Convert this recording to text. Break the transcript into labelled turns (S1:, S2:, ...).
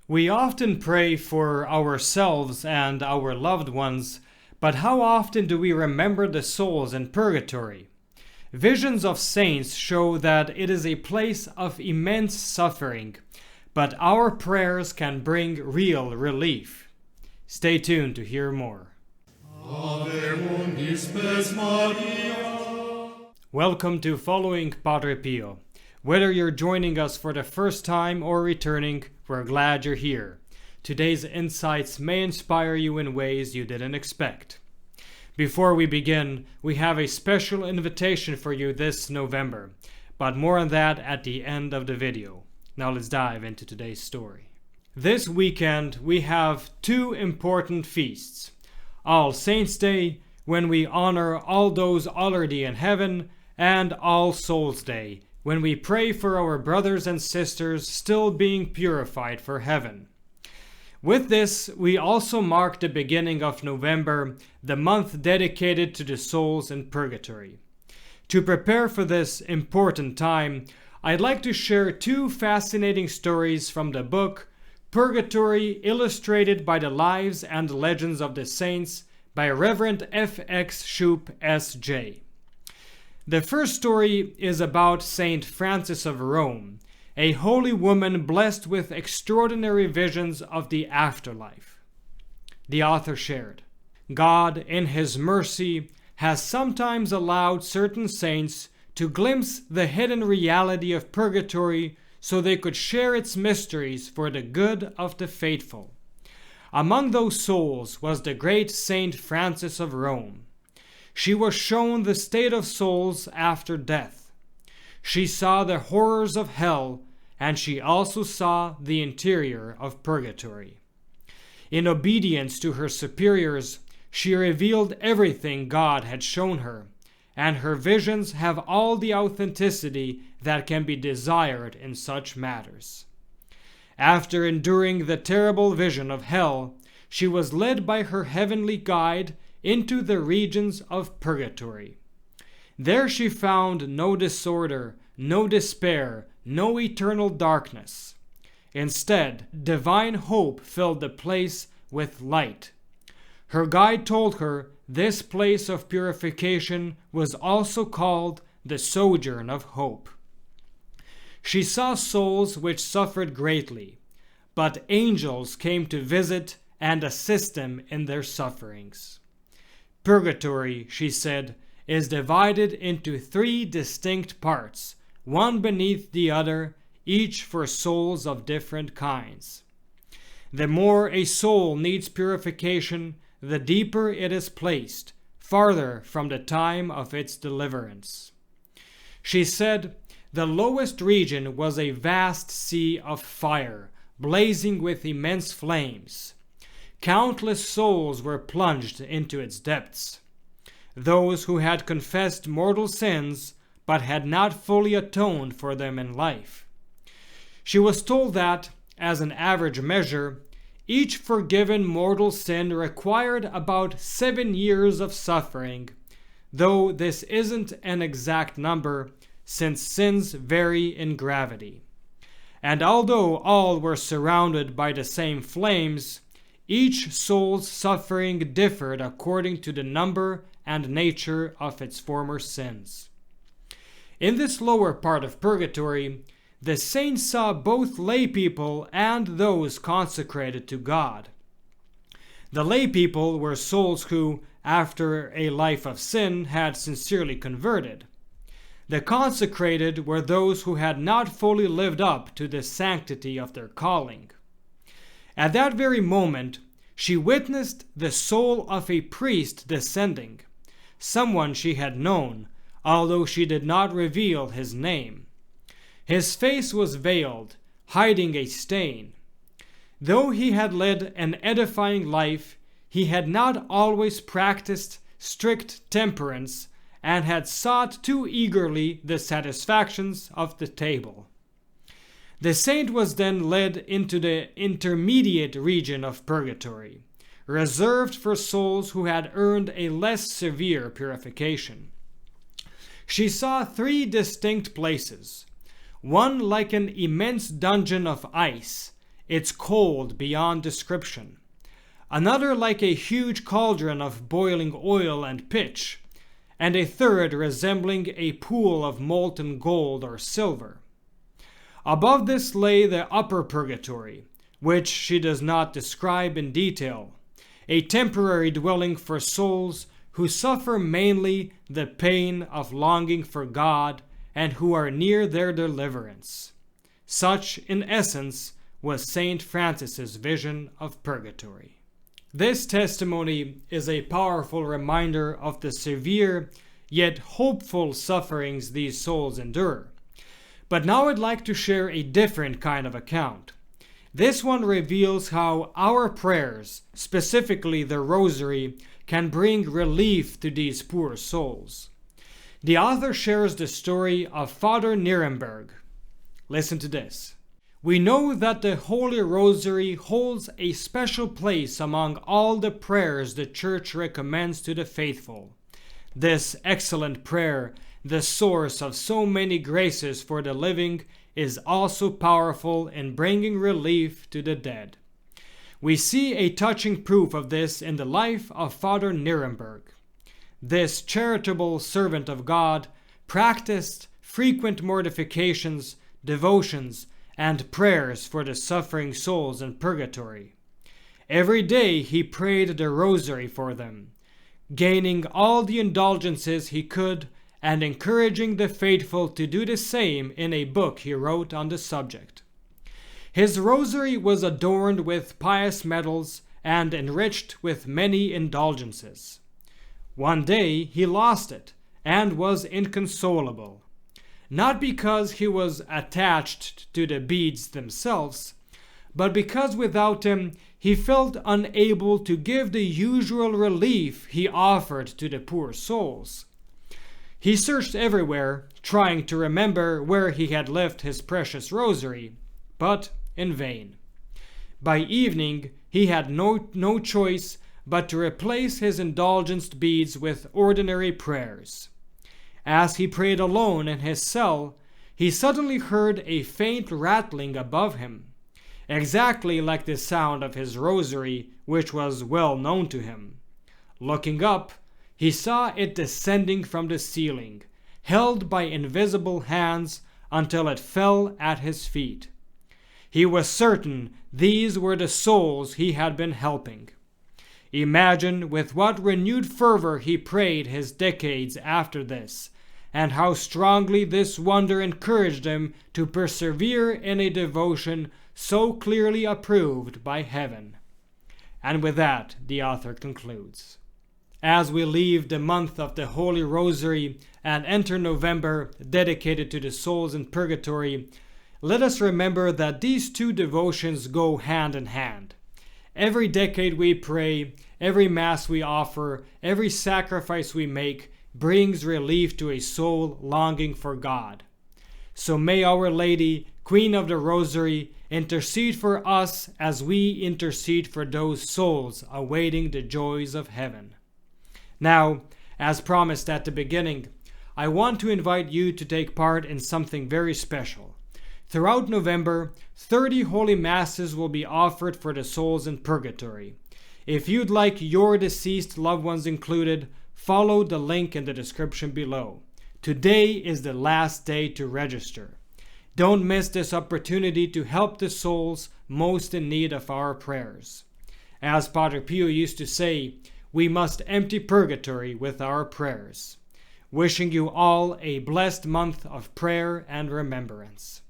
S1: We often pray for ourselves and our loved ones, but how often do we remember the souls in purgatory? Visions of saints show that it is a place of immense suffering, but our prayers can bring real relief. Stay tuned to hear more.
S2: Ave mundi spes Maria.
S1: Welcome to Following Padre Pio. Whether you're joining us for the first time or returning, we're glad you're here. Today's insights may inspire you in ways you didn't expect. Before we begin, we have a special invitation for you this November, but more on that at the end of the video. Now let's dive into today's story. This weekend we have two important feasts. All Saints' Day, when we honor all those already in heaven, and All Souls' Day, when we pray for our brothers and sisters still being purified for heaven. With this, we also mark the beginning of November, the month dedicated to the souls in purgatory. To prepare for this important time, I'd like to share two fascinating stories from the book Purgatory, illustrated by the lives and legends of the saints by Reverend F.X. Shoup, S.J. The first story is about Saint Frances of Rome, a holy woman blessed with extraordinary visions of the afterlife. The author shared, God, in His mercy, has sometimes allowed certain saints to glimpse the hidden reality of purgatory so they could share its mysteries for the good of the faithful. Among those souls was the great Saint Frances of Rome. She was shown the state of souls after death. She saw the horrors of hell, and she also saw the interior of purgatory. In obedience to her superiors, she revealed everything God had shown her, and her visions have all the authenticity that can be desired in such matters. After enduring the terrible vision of hell, she was led by her heavenly guide into the regions of purgatory. There she found no disorder, no despair, no eternal darkness. Instead, divine hope filled the place with light. Her guide told her this place of purification was also called the sojourn of hope. She saw souls which suffered greatly, but angels came to visit and assist them in their sufferings. Purgatory, she said, is divided into three distinct parts, one beneath the other, each for souls of different kinds. The more a soul needs purification, the deeper it is placed, farther from the time of its deliverance. She said, the lowest region was a vast sea of fire, blazing with immense flames. Countless souls were plunged into its depths. Those who had confessed mortal sins, but had not fully atoned for them in life. She was told that, as an average measure, each forgiven mortal sin required about 7 years of suffering, though this isn't an exact number, since sins vary in gravity. And although all were surrounded by the same flames, each soul's suffering differed according to the number and nature of its former sins. In this lower part of purgatory, the saints saw both lay people and those consecrated to God. The lay people were souls who, after a life of sin, had sincerely converted. The consecrated were those who had not fully lived up to the sanctity of their calling. At that very moment, she witnessed the soul of a priest descending, someone she had known, although she did not reveal his name. His face was veiled, hiding a stain. Though he had led an edifying life, he had not always practiced strict temperance and had sought too eagerly the satisfactions of the table. The saint was then led into the intermediate region of purgatory, reserved for souls who had earned a less severe purification. She saw 3 distinct places, one like an immense dungeon of ice, It's cold beyond description. Another like a huge cauldron of boiling oil and pitch, and a third resembling a pool of molten gold or silver. Above this lay the upper purgatory, which she does not describe in detail, a temporary dwelling for souls who suffer mainly the pain of longing for God and who are near their deliverance. Such, in essence, was Saint Francis's vision of purgatory. This testimony is a powerful reminder of the severe yet hopeful sufferings these souls endure. But now I'd like to share a different kind of account. This one reveals how our prayers, specifically the Rosary, can bring relief to these poor souls. The author shares the story of Father Nieremberg. Listen to this. We know that the Holy Rosary holds a special place among all the prayers the Church recommends to the faithful. This excellent prayer, the source of so many graces for the living, is also powerful in bringing relief to the dead. We see a touching proof of this in the life of Father Nieremberg. This charitable servant of God practiced frequent mortifications, devotions, and prayers for the suffering souls in purgatory. Every day he prayed the Rosary for them, gaining all the indulgences he could and encouraging the faithful to do the same in a book he wrote on the subject. His Rosary was adorned with pious medals and enriched with many indulgences. One day he lost it and was inconsolable, not because he was attached to the beads themselves, but because without them he felt unable to give the usual relief he offered to the poor souls. He searched everywhere, trying to remember where he had left his precious Rosary, but in vain. By evening he had no choice but to replace his indulgenced beads with ordinary prayers. As he prayed alone in his cell, he suddenly heard a faint rattling above him, exactly like the sound of his Rosary, which was well known to him. Looking up, he saw it descending from the ceiling, held by invisible hands until it fell at his feet. He was certain these were the souls he had been helping. Imagine with what renewed fervor he prayed his decades after this, and how strongly this wonder encouraged him to persevere in a devotion so clearly approved by heaven. And with that, the author concludes. As we leave the month of the Holy Rosary and enter November, dedicated to the souls in purgatory, let us remember that these two devotions go hand in hand. Every decade we pray, every Mass we offer, every sacrifice we make brings relief to a soul longing for God. So may Our Lady, Queen of the Rosary, intercede for us as we intercede for those souls awaiting the joys of heaven. Now, as promised at the beginning, I want to invite you to take part in something very special. Throughout November, 30 Holy Masses will be offered for the souls in purgatory. If you'd like your deceased loved ones included, follow the link in the description below. Today is the last day to register. Don't miss this opportunity to help the souls most in need of our prayers. As Padre Pio used to say, we must empty purgatory with our prayers. Wishing you all a blessed month of prayer and remembrance.